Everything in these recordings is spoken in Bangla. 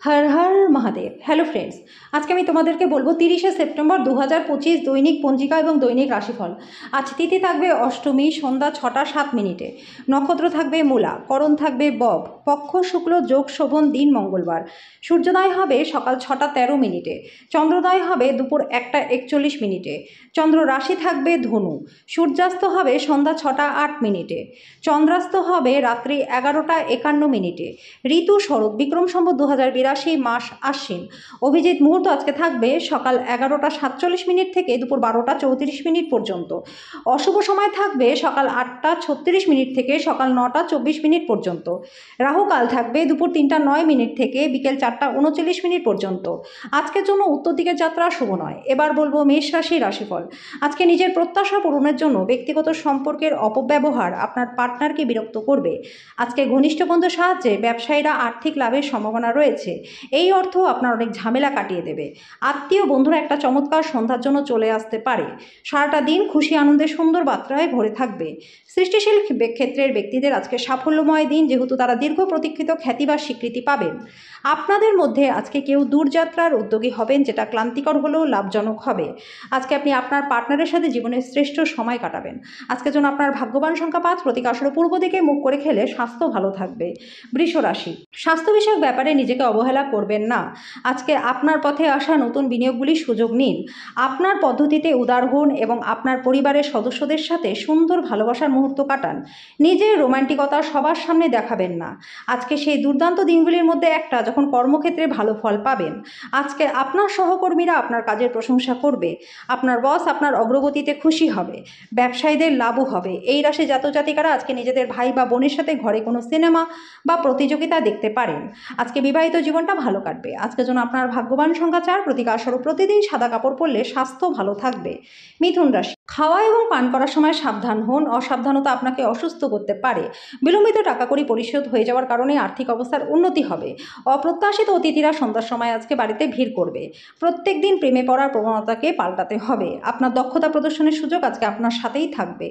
হর হর মহাদেব। হ্যালো ফ্রেন্ডস, আজকে আমি তোমাদেরকে বলবো 30শে সেপ্টেম্বর 2025 দৈনিক পঞ্জিকা এবং দৈনিক রাশিফল। আজ তিথি থাকবে অষ্টমী, সন্ধ্যা 6টা 7 মিনিটে। নক্ষত্র থাকবে মূলা, করণ থাকবে বব, পক্ষ শুক্ল, যোগ শোভন, দিন মঙ্গলবার। সূর্যোদয় হবে সকাল 6টা 13 মিনিটে। চন্দ্রোদয় হবে দুপুর 1টা 41 মিনিটে। চন্দ্র রাশি থাকবে ধনু। সূর্যাস্ত হবে সন্ধ্যা 6টা 8 মিনিটে। চন্দ্রাস্ত হবে রাত্রি 11টা 51 মিনিটে। ঋতু শরৎ, বিক্রম সম্বত 2082, মাস আশ্বিন। অভিজিৎ মুহূর্ত আজকে থাকবে সকাল 11টা 47 মিনিট থেকে দুপুর 12টা 34 মিনিট পর্যন্ত। অশুভ সময় থাকবে সকাল 8টা 36 মিনিট থেকে সকাল 9টা 24 মিনিট পর্যন্ত। রাহুকাল থাকবে দুপুর 3টা 9 মিনিট থেকে বিকেল 4টা 39 মিনিট পর্যন্ত। আজকের জন্য উত্তর দিকের যাত্রা শুভ নয়। এবার বলবো মেষ রাশি রাশিফল। আজকে নিজের প্রত্যাশা পূরণের জন্য ব্যক্তিগত সম্পর্কের অপব্যবহার আপনার পার্টনারকে বিরক্ত করবে। আজকে ঘনিষ্ঠ বন্ধুর সাহায্যে ব্যবসায়ীরা আর্থিক লাভের সম্ভাবনা রয়েছে। এই অর্থ আপনার অনেক ঝামেলা কাটিয়ে দেবে। আত্মীয় বন্ধুরা একটা চমৎকার সন্ধ্যার জন্য চলে আসতে পারে। সারাটা দিন খুশি আনন্দে সুন্দর বার্তায় ভরে থাকবে। সৃষ্টিশীল ক্ষেত্রের ব্যক্তিদের আজকে সাফল্যময় দিন, যেহেতু তারা দীর্ঘ প্রতীক্ষিত খ্যাতি বা স্বীকৃতি পাবেন। আপনাদের মধ্যে আজকে কেউ দূরযাত্রার উদ্যোগী হবেন, যেটা ক্লান্তিকর হলেও লাভজনক হবে। আজকে আপনি আপনার পার্টনারের সাথে জীবনের শ্রেষ্ঠ সময় কাটাবেন। আজকের জন্য আপনার ভাগ্যবান সংখ্যা 5, প্রতীক আসলে পূর্ব দিকে মুখ করে খেলে স্বাস্থ্য ভালো থাকবে। বৃষ রাশি, স্বাস্থ্য বিষয়ক ব্যাপারে নিজেকে অবহেলা করবেন না। আজকে আপনার পথে আসা নতুন বিনিয়োগগুলির সুযোগ নিন। আপনার পদ্ধতিতে উদার হন এবং আপনার পরিবারের সদস্যদের সাথে সুন্দর ভালোবাসার মুহূর্ত কাটান। নিজের রোমান্টিকতা সবার সামনে দেখাবেন না। আজকে সেই দুর্দান্ত দিনগুলির মধ্যে একটা, যখন কর্মক্ষেত্রে ভালো ফল পাবেন। আজকে আপনার সহকর্মীরা আপনার কাজের প্রশংসা করবে। আপনার বস আপনার অগ্রগতিতে খুশি হবে। ব্যবসায়ীদের লাভও হবে। এই রাশি জাতজাতিকারা আজকে নিজেদের ভাই বা বোনের সাথে ঘরে কোনো সিনেমা বা প্রতিযোগিতা দেখতে পারেন। আজকে বিবাহিত জীবনটা ভালো কাটবে। আজকের জন্য আপনার ভাগ্যবান সংখ্যা 4, প্রতীক স্বরূপ প্রতিদিন সাদা কাপড় পরলে স্বাস্থ্য ভালো থাকবে। মিথুন রাশি, খাওয়া এবং পান করার সময় সাবধান হন। অসাবধানতা আপনাকে অসুস্থ করতে পারে। বিলম্বিত টাকা কড়ি পরিশোধ হয়ে যাওয়ার কারণে আর্থিক অবস্থার উন্নতি হবে। অপ্রত্যাশিত অতিথিরা সন্ধ্যার সময় আজকে বাড়িতে ভিড় করবে। প্রত্যেক দিন প্রেমে পড়ার প্রবণতাকে পাল্টাতে হবে। আপনার দক্ষতা প্রদর্শনের সুযোগ আজকে আপনার সাথেই থাকবে।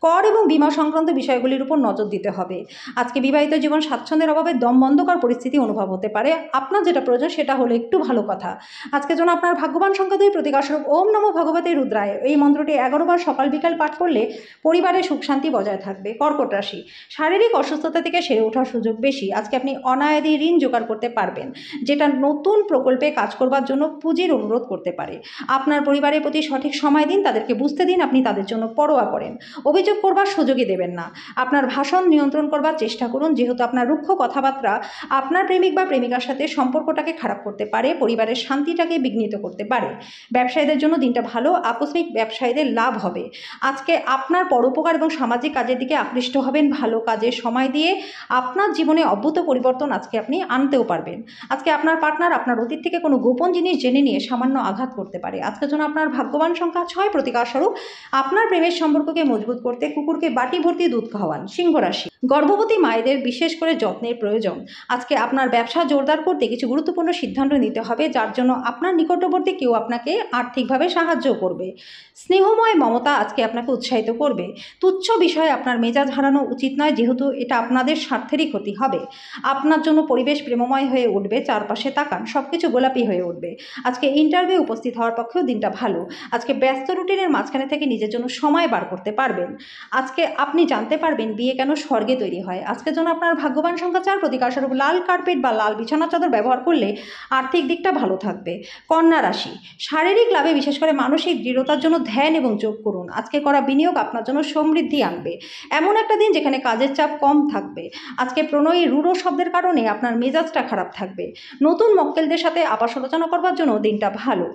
কর এবং বীমা সংক্রান্ত বিষয়গুলির উপর নজর দিতে হবে। আজকে বিবাহিত জীবন স্বাচ্ছন্দ্যের অভাবে দমবন্ধকর পরিস্থিতি অনুভব হতে পারে। আপনার যেটা প্রয়োজন সেটা হলো একটু ভালো কথা। আজকের জন্য আপনার ভাগ্যবান সংখ্যা 2, প্রতীক স্বরূপ ওম নমো ভগবতে রুদ্রায়। এই মন্ত্রটি 11 বার সকাল বিকাল পাঠ করলে পরিবারে সুখ শান্তি বজায় থাকবে। কর্কট রাশি, শারীরিক অসুস্থতা থেকে সেরে ওঠার সুযোগ বেশি। আজকে আপনি অনায়াদি ঋণ জোগাড় করতে পারবেন, যেটা নতুন প্রকল্পে কাজ করবার জন্য পুঁজির অনুরোধ করতে পারে। আপনার পরিবারের প্রতি সঠিক সময় দিন, তাদেরকে বুঝতে দিন আপনি তাদের জন্য পরোয়া করেন। অভিযোগ করবার সুযোগই দেবেন না। আপনার ভাষণ নিয়ন্ত্রণ করবার চেষ্টা করুন, যেহেতু আপনার রুক্ষ কথাবার্তা আপনার প্রেমিক বা প্রেমিকার সাথে সম্পর্কটাকে খারাপ করতে পারে, পরিবারের শান্তিটাকে বিঘ্নিত করতে পারে। ব্যবসায়ীদের জন্য দিনটা ভালো। আকস্মিক ব্যবসায়ীদের লাভ হবে। আজকে আপনার পরোপকার এবং সামাজিক কাজের দিকে আকৃষ্ট হবেন। ভালো কাজে সময় দিয়ে আপনার জীবনে অভূত পরিবর্তন আজকে আপনি আনতেও পারবেন। আজকে আপনার পার্টনার আপনার অতীত থেকে কোনো গোপন জিনিস জেনে নিয়ে সামান্য আঘাত করতে পারে। আজকের জন্য আপনার ভাগ্যবান সংখ্যা 6, প্রতীক স্বরূপ আপনার প্রেমের সম্পর্ককে মজবুত করতে কুকুরকে বাটি ভর্তি দুধ খাওয়ান। সিংহ রাশি, গর্ভবতী মায়েদের বিশেষ করে যত্নের প্রয়োজন। আজকে আপনার ব্যবসা জোরদার করতে কিছু গুরুত্বপূর্ণ সিদ্ধান্ত নিতে হবে, যার জন্য আপনার নিকটবর্তী কেউ আপনাকে আর্থিকভাবে সাহায্য করবে। স্নেহময় মমতা আজকে আপনাকে উৎসাহিত করবে। তুচ্ছ বিষয়ে আপনার মেজাজ হারানো উচিত নয়, যেহেতু এটা আপনাদের স্বার্থেরই ক্ষতি হবে। আপনার জন্য পরিবেশ প্রেমময় হয়ে উঠবে। চারপাশে তাকান, সবকিছু গোলাপি হয়ে উঠবে। আজকে ইন্টারভিউ উপস্থিত হওয়ার পক্ষেও দিনটা ভালো। আজকে ব্যস্ত রুটিনের মাঝখানে থেকে নিজের জন্য সময় বার করতে পারবেন। আজকে আপনি জানতে পারবেন বিয়ে কেন স্বর্গে তৈরি হয়। আজকের জন্য আপনার ভাগ্যবান সংখ্যা 4, প্রতীক স্বরূপ লাল কার্পেট বা লাল বিছানা চাদর ব্যবহার করলে আর্থিক দিকটা ভালো থাকবে। কন্যা রাশি, শারীরিক লাভে বিশেষ করে মানসিক দৃঢ়তার জন্য ধ্যান এবং যোগ করুন। আজকে করা বিনিয়োগ আপনার জন্য সমৃদ্ধি আনবে। এমন একটা দিন যেখানে কাজের চাপ কম থাকবে। আজকে প্রণয়ী রূঢ় শব্দের কারণে আপনার মেজাজটা খারাপ থাকবে। নতুন মক্কেলদের সাথে আলাপ আলোচনা করবার জন্য দিনটা ভালো।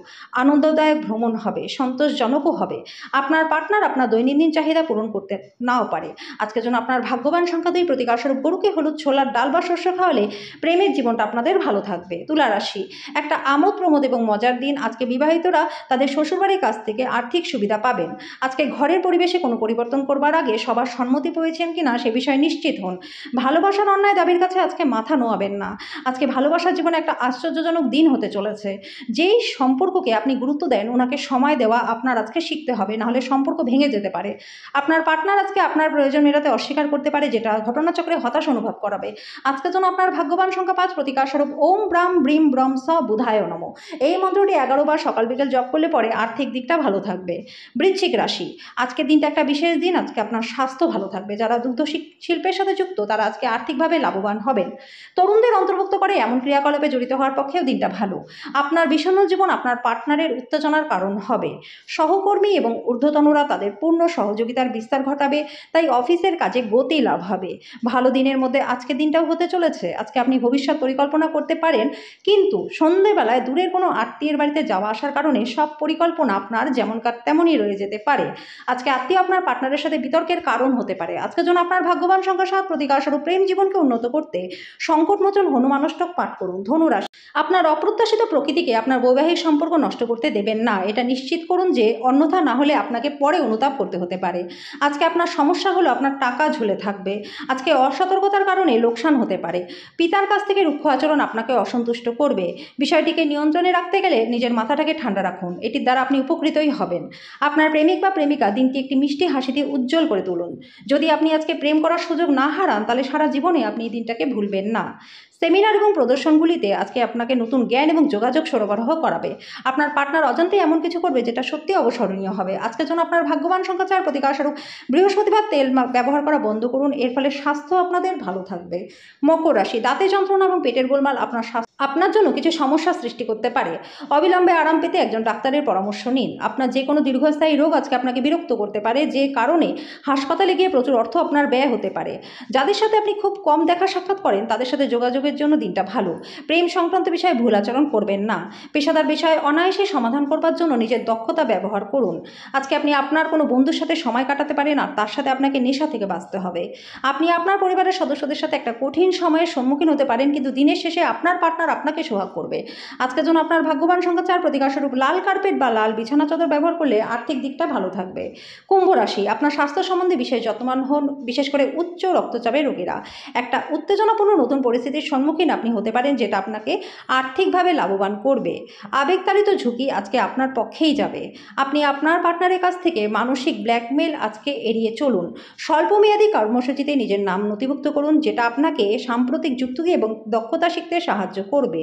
আনন্দদায়ক ভ্রমণ হবে, সন্তোষজনকও হবে। আপনার পার্টনার আপনার দৈনন্দিন চাহিদা পূরণ করতে নাও পারে। আজকের জন্য আপনার ভাগ্যবান সংখ্যা 2, প্রতীক স্বরূপ গরুকে হলুদ ছোলার ডাল বা শস্য খাওয়ালে প্রেমের জীবনটা আপনাদের ভালো থাকবে। তুলা রাশি, একটা আমোদ প্রমোদ এবং মজার দিন। আজকে বিবাহিতরা তাদের শ্বশুরবাড়ির কাছ থেকে আর্থিক সুবিধা পাবেন। যাবেন। আজকে ঘরের পরিবেশে কোনো পরিবর্তন করবার আগে সবার সম্মতি পেয়েছেন কিনা সে বিষয়ে নিশ্চিত হন। ভালোবাসার অন্যায় দাবির কাছে আজকে মাথা নোয়াবেন না। আজকে ভালোবাসার জীবনে একটা আশ্চর্যজনক দিন হতে চলেছে। যেই সম্পর্ককে আপনি গুরুত্ব দেন ওনাকে সময় দেওয়া আপনার আজকে শিখতে হবে, নাহলে সম্পর্ক ভেঙে যেতে পারে। আপনার পার্টনার আজকে আপনার প্রয়োজন মেটাতে অস্বীকার করতে পারে, যেটা ঘটনাচক্রে হতাশ অনুভব করাবে। আজকের জন্য আপনার ভাগ্যবান সংখ্যা 5, প্রতিকার স্বরূপ ওম ব্রাম ব্রিম ব্রম স বুধায় নমঃ। এই মন্ত্রটি 11 বার সকাল বিকেল জপ করলে পরে আর্থিক দিকটা ভালো থাকবে। বৃশ্চিক রাশি, আজকের দিনটা একটা বিশেষ দিন। আজকে আপনার স্বাস্থ্য ভালো থাকবে। যারা দুগ্ধ শিল্পের সাথে যুক্ত তারা আজকে আর্থিকভাবে লাভবান হবেন। তরুণদের অন্তর্ভুক্ত করে এমন ক্রিয়াকলাপে জড়িত হওয়ার পক্ষেও দিনটা ভালো। আপনার বিষণ্ণ জীবন আপনার পার্টনারের উত্তেজনার কারণ হবে। সহকর্মী এবং ঊর্ধ্বতনরা তাদের পূর্ণ সহযোগিতার বিস্তার ঘটাবে, তাই অফিসের কাজে গতি লাভ হবে। ভালো দিনের মধ্যে আজকের দিনটাও হতে চলেছে। আজকে আপনি ভবিষ্যৎ পরিকল্পনা করতে পারেন, কিন্তু সন্ধেবেলায় দূরের কোনো আত্মীয়ের বাড়িতে যাওয়া আসার কারণে সব পরিকল্পনা আপনার যেমনকার তেমনই রয়ে যেতে পারে। আজকে আত্মীয় আপনার পার্টনারের সাথে বিতর্কের কারণ হতে পারে। আজকের জন্য আপনার ভাগ্যবান সংখ্যা 7, প্রতিকার স্বরূপ প্রেম জীবনকে উন্নত করতে সংকটমোচন হনুমানষ্টক পাঠ করুন। ধনুরাশি, আপনার অপ্রত্যাশিত প্রকৃতিকে আপনার বৈবাহিক সম্পর্ক নষ্ট করতে দেবেন না। এটা নিশ্চিত করুন যে অন্যথা না হলে আপনাকে পরে অনুতাপ করতে হতে পারে। আজকে আপনার সমস্যা হলো আপনার টাকা ঝুলে থাকবে। আজকে অসতর্কতার কারণে লোকসান হতে পারে। পিতার কাছ থেকে রুক্ষ আচরণ আপনাকে অসন্তুষ্ট করবে। বিষয়টিকে নিয়ন্ত্রণে রাখতে গেলে নিজের মাথাটাকে ঠান্ডা রাখুন, এটির দ্বারা আপনি উপকৃতই হবেন। আপনার প্রেমিক বা প্রেমিকা দিনটি একটি মিষ্টি হাসি দিয়ে উজ্জ্বল করে তুলুন। যদি আপনি আজকে প্রেম করার সুযোগ না হারান তাহলে সারা জীবনে আপনি এই দিনটাকে ভুলবেন না। সেমিনার এবং প্রদর্শনগুলিতে আজকে আপনাকে নতুন জ্ঞান এবং যোগাযোগ সরবরাহ করাবে। আপনার পার্টনার অজান্তেই এমন কিছু করবে যেটা সত্যি অবসরণীয় হবে। আজকের জন্য আপনার ভাগ্যবান সংখ্যা 4, প্রতিকার স্বরূপ বৃহস্পতিবার তেল ব্যবহার করা বন্ধ করুন। এর ফলে স্বাস্থ্য আপনাদের ভালো থাকবে। মকর রাশি, দাঁতে যন্ত্রণা এবং পেটের গোলমাল আপনার জন্য কিছু সমস্যা সৃষ্টি করতে পারে। অবিলম্বে আরাম পেতে একজন ডাক্তারের পরামর্শ নিন। আপনার যে কোনো দীর্ঘস্থায়ী রোগ আজকে আপনাকে বিরক্ত করতে পারে, যে কারণে হাসপাতালে গিয়ে প্রচুর অর্থ আপনার ব্যয় হতে পারে। যাদের সাথে আপনি খুব কম দেখা সাক্ষাৎ করেন তাদের সাথে যোগাযোগের জন্য দিনটা ভালো। প্রেম সংক্রান্ত বিষয়ে ভুল আচরণ করবেন না। পেশাদার বিষয়ে অনায়াসে সমাধান করবার জন্য নিজের দক্ষতা ব্যবহার করুন। আজকে আপনি আপনার কোনো বন্ধুর সাথে সময় কাটাতে পারেন, আর তার সাথে আপনাকে নেশা থেকে বাঁচতে হবে। আপনি আপনার পরিবারের সদস্যদের সাথে একটা কঠিন সময়ের সম্মুখীন হতে পারেন, কিন্তু দিনের শেষে আপনার পার্টনার আপনাকে সোহাগ করবে। আজকের জন্য আপনার ভাগ্যবান সংখ্যা 4, প্রতিকার স্বরূপ লাল কার্পেট বা লাল বিছানা চাদর ব্যবহার করলে আর্থিক দিকটা ভালো থাকবে। কুম্ভ রাশি, আপনার স্বাস্থ্য সম্বন্ধে বিশেষ যত্নবান হন, বিশেষ করে উচ্চ রক্তচাপের রোগীরা। একটা উত্তেজনাপূর্ণ নতুন পরিস্থিতির সম্মুখীন আপনি হতে পারেন, যেটা আপনাকে আর্থিকভাবে লাভবান করবে। আবেগতাড়িত ঝুঁকি আজকে আপনার পক্ষেই যাবে। আপনি আপনার পার্টনারের কাছ থেকে মানসিক ব্ল্যাকমেল আজকে এড়িয়ে চলুন। স্বল্পমেয়াদী কর্মসূচিতে নিজের নাম নথিভুক্ত করুন, যেটা আপনাকে সাম্প্রতিক যুক্তি এবং দক্ষতা শিখতে সাহায্য করবে।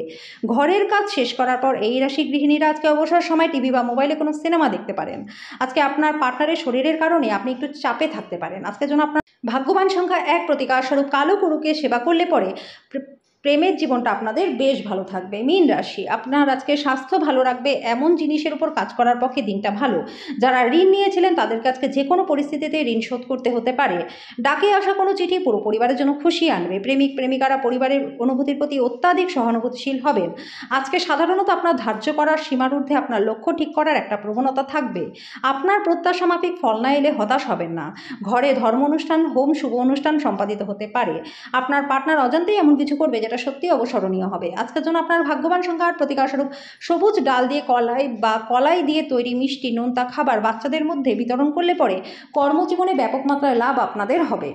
ঘরের কাজ শেষ করার পর এই রাশি গৃহিণীরা আজকে অবসর সময় টিভি বা মোবাইলে কোনো সিনেমা দেখতে পারেন। আজকে আপনার পার্টনারের শরীরের কারণে আপনি একটু চাপে থাকতে পারেন। আজকের জন্য আপনার ভাগ্যবান সংখ্যা 1, প্রতিকার স্বরূপ কালো গরুকে সেবা করলে পরে প্রেমের জীবনটা আপনাদের বেশ ভালো থাকবে। মীন রাশি, আপনার আজকে স্বাস্থ্য ভালো রাখবে এমন জিনিসের উপর কাজ করার পক্ষে দিনটা ভালো। যারা ঋণ নিয়েছিলেন তাদেরকে আজকে যে কোনো পরিস্থিতিতে ঋণ শোধ করতে হতে পারে। ডাকে আসা কোনো চিঠি পুরো পরিবারের জন্য খুশি আনবে। প্রেমিক প্রেমিকারা পরিবারের অনুভূতির প্রতি অত্যাধিক সহানুভূতিশীল হবেন। আজকে সাধারণত আপনার ধার্য করার সীমার ঊর্ধ্বে আপনার লক্ষ্য ঠিক করার একটা প্রবণতা থাকবে। আপনার প্রত্যাশা মাফিক ফল না এলে হতাশ হবেন না। ঘরে ধর্ম অনুষ্ঠান, হোম, শুভ অনুষ্ঠান সম্পাদিত হতে পারে। আপনার পার্টনার অজান্তেই এমন কিছু করবে যেটা সত্যি অবসরণীয় হবে। আজকের জন্য আপনার ভাগ্যবান সংখ্যা 8, প্রতিকার স্বরূপ সবুজ ডাল দিয়ে কলাই দিয়ে তৈরি মিষ্টি নোনতা খাবার বাচ্চাদের মধ্যে বিতরণ করলে পরে কর্মজীবনে ব্যাপক মাত্রায় লাভ আপনাদের হবে।